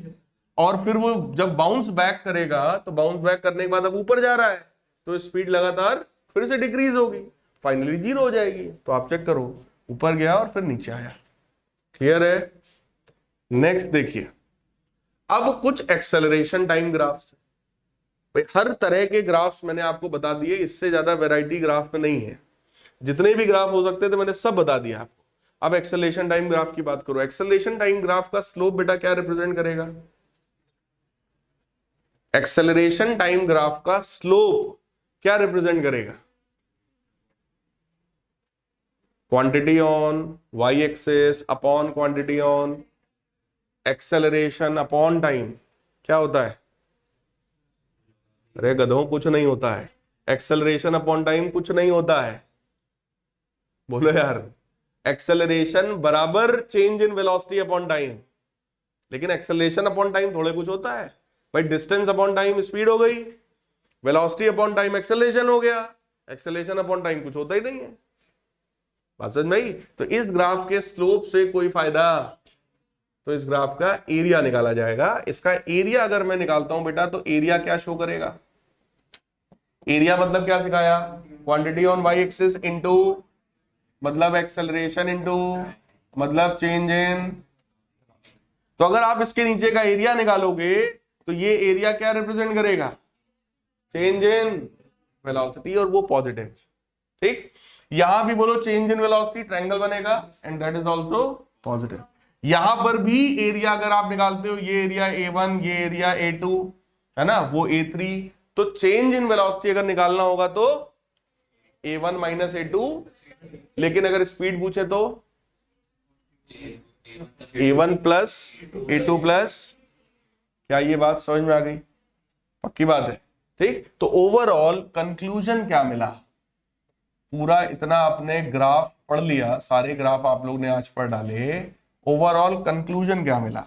और फिर वो जब बाउंस बैक करेगा तो बाउंस बैक करने के बाद अब ऊपर जा रहा है तो स्पीड लगातार फिर से डिक्रीज होगी, फाइनली 0 हो जाएगी। तो आप चेक करो, ऊपर गया और फिर नीचे आया। क्लियर है? नेक्स्ट देखिए, अब कुछ एक्सेलरेशन टाइम ग्राफ्स। भाई हर तरह के ग्राफ्स मैंने आपको बता दिए, इससे ज्यादा वैरायटी ग्राफ में नहीं है। जितने भी ग्राफ हो सकते थे मैंने सब बता दिया आपको। अब एक्सेलरेशन टाइम ग्राफ की बात करो। एक्सेलरेशन टाइम ग्राफ का स्लोप बेटा क्या रिप्रेजेंट करेगा? एक्सेलरेशन टाइम ग्राफ का स्लोप क्या रिप्रेजेंट करेगा? Quantity on Y axis upon quantity on acceleration upon time. क्या होता है? अरे गधों, कुछ नहीं होता है। एक्सेलरेशन अपॉन टाइम कुछ नहीं होता है। बोलो यार, एक्सेलरेशन बराबर change in velocity upon time, लेकिन एक्सेलरेशन अपॉन टाइम थोड़े कुछ होता है। भाई डिस्टेंस अपॉन टाइम स्पीड हो गई, वेलोसिटी अपॉन टाइम एक्सेलरेशन हो गया, एक्सेलरेशन अपॉन टाइम कुछ होता ही नहीं है। बात समझ में आई? तो इस ग्राफ के स्लोप से कोई फायदा, तो इस ग्राफ का एरिया निकाला जाएगा। इसका एरिया अगर मैं निकालता हूं बेटा, तो एरिया क्या शो करेगा? एरिया मतलब क्या सिखाया? Quantity on Y axis into मतलब एक्सेलरेशन इनटू मतलब चेंज इन। तो अगर आप इसके नीचे का एरिया निकालोगे तो ये एरिया क्या रिप्रेजेंट करेगा? चेंज इन वेलोसिटी, और वो पॉजिटिव। ठीक, यहां भी बोलो चेंज इन वेलोसिटी, ट्रायंगल बनेगा and that is also positive. यहां पर भी एरिया अगर आप निकालते हो, ये एरिया A1, ये एरिया A2 है ना, वो A3, तो चेंज इन वेलोसिटी अगर निकालना होगा तो A1 माइनस A2, लेकिन अगर स्पीड पूछे तो A1 प्लस A2 प्लस। क्या ये बात समझ में आ गई? पक्की बात है। ठीक, तो ओवरऑल कंक्लूजन क्या मिला? पूरा इतना आपने ग्राफ पढ़ लिया, सारे ग्राफ आप लोग ने आज पढ़ डाले, ओवरऑल कंक्लूजन क्या मिला?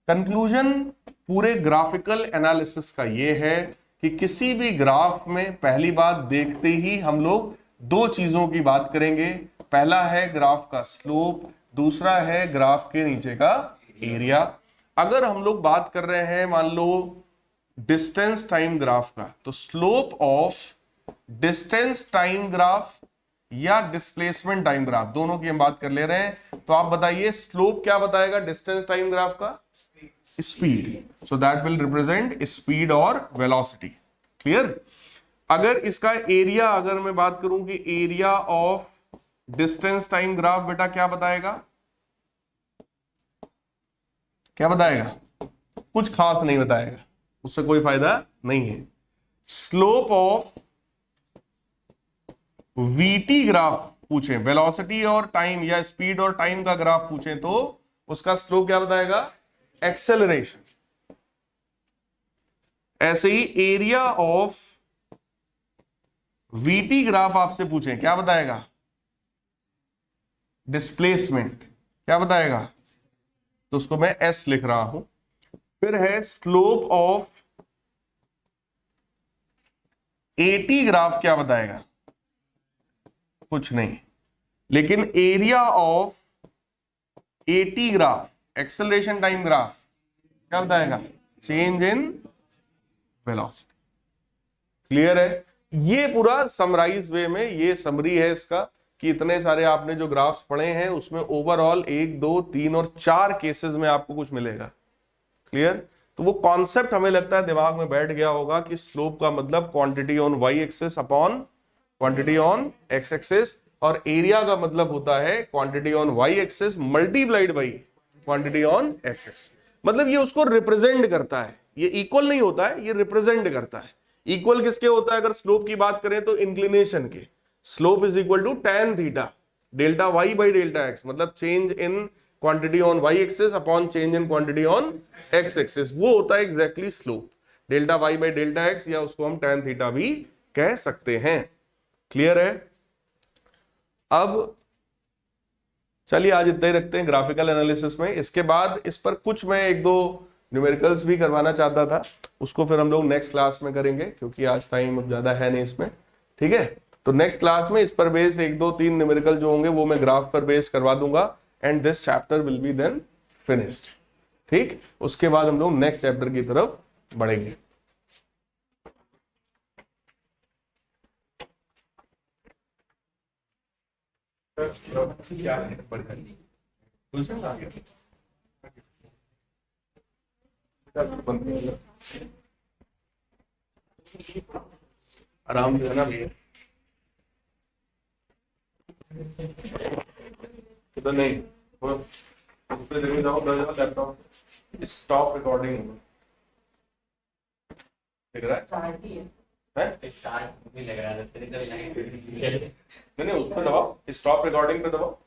कंक्लूजन पूरे ग्राफिकल एनालिसिस का ये है कि किसी भी ग्राफ में पहली बात देखते ही हम लोग दो चीजों की बात करेंगे। पहला है ग्राफ का स्लोप, दूसरा है ग्राफ के नीचे का एरिया। अगर हम लोग बात कर रहे हैं मान लो डिस्टेंस टाइम ग्राफ का, तो slope of distance time graph या डिस्प्लेसमेंट टाइम ग्राफ, दोनों की हम बात कर ले रहे हैं। तो आप बताइए स्लोप क्या बताएगा डिस्टेंस टाइम ग्राफ का? Speed. So that will represent speed और वेलोसिटी। क्लियर? अगर इसका एरिया अगर मैं बात करूं कि area of distance time graph बेटा क्या बताएगा? क्या बताएगा? कुछ खास नहीं बताएगा। उससे कोई फायदा नहीं है। स्लोप ऑफ वीटी ग्राफ पूछे, वेलोसिटी और टाइम या स्पीड और टाइम का ग्राफ पूछे तो उसका स्लोप क्या बताएगा? एक्सेलरेशन। ऐसे ही एरिया ऑफ वीटी ग्राफ आपसे पूछे, क्या बताएगा? डिस्प्लेसमेंट। क्या बताएगा? तो उसको मैं एस लिख रहा हूं। फिर है स्लोप ऑफ एटी ग्राफ, क्या बताएगा? कुछ नहीं। लेकिन area of eighty graph, acceleration time graph, क्या बताएगा? Change in velocity. क्लियर है? ये पूरा समराइज वे में ये समरी है इसका कि इतने सारे आपने जो ग्राफ्स पढ़े हैं उसमें ओवरऑल 1, 2, 3 और 4 केसेस में आपको कुछ मिलेगा। क्लियर? तो वो कॉन्सेप्ट हमें लगता है दिमाग में बैठ गया होगा कि स्लोप का मतलब quantity on Y axis upon quantity on X axis, और एरिया का मतलब होता है quantity on Y axis multiplied by quantity on X axis. मतलब ये उसको रिप्रेजेंट करता है, ये इक्वल नहीं होता है, ये रिप्रेजेंट करता है। इक्वल किसके होता है? अगर स्लोप की बात करें तो इंक्लिनेशन के। Slope is equal to tan theta delta Y by delta X, मतलब change in quantity on Y axis upon change in quantity on X axis, वो होता है exactly slope. Delta Y by delta X, या उसको हम tan theta भी कह सकते हैं। क्लियर है? अब चलिए आज इतना ही रखते हैं ग्राफिकल एनालिसिस में। इसके बाद इस पर कुछ मैं 1-2 न्यूमेरिकल्स भी करवाना चाहता था, उसको फिर हम लोग नेक्स्ट क्लास में करेंगे क्योंकि आज टाइम अब ज्यादा है नहीं इसमें। ठीक है? तो नेक्स्ट क्लास में इस पर बेस्ड 1, 2, 3 न्यूमेरिकल जो होंगे वो मैं ग्राफ पर बेस्ड करवा दूंगा and this chapter will be then finished. ठीक? उसके बाद हम लोग नेक्स्ट चैप्टर की तरफ बढ़ेंगे। क्या है आराम से ना भैया, तो नहीं जाओ लैपटॉप स्टॉप रिकॉर्डिंग दिख रहा है? स्टार्ट भी लग रहा है। नहीं, उस पर दबाओ, स्टॉप रिकॉर्डिंग पे दबाओ।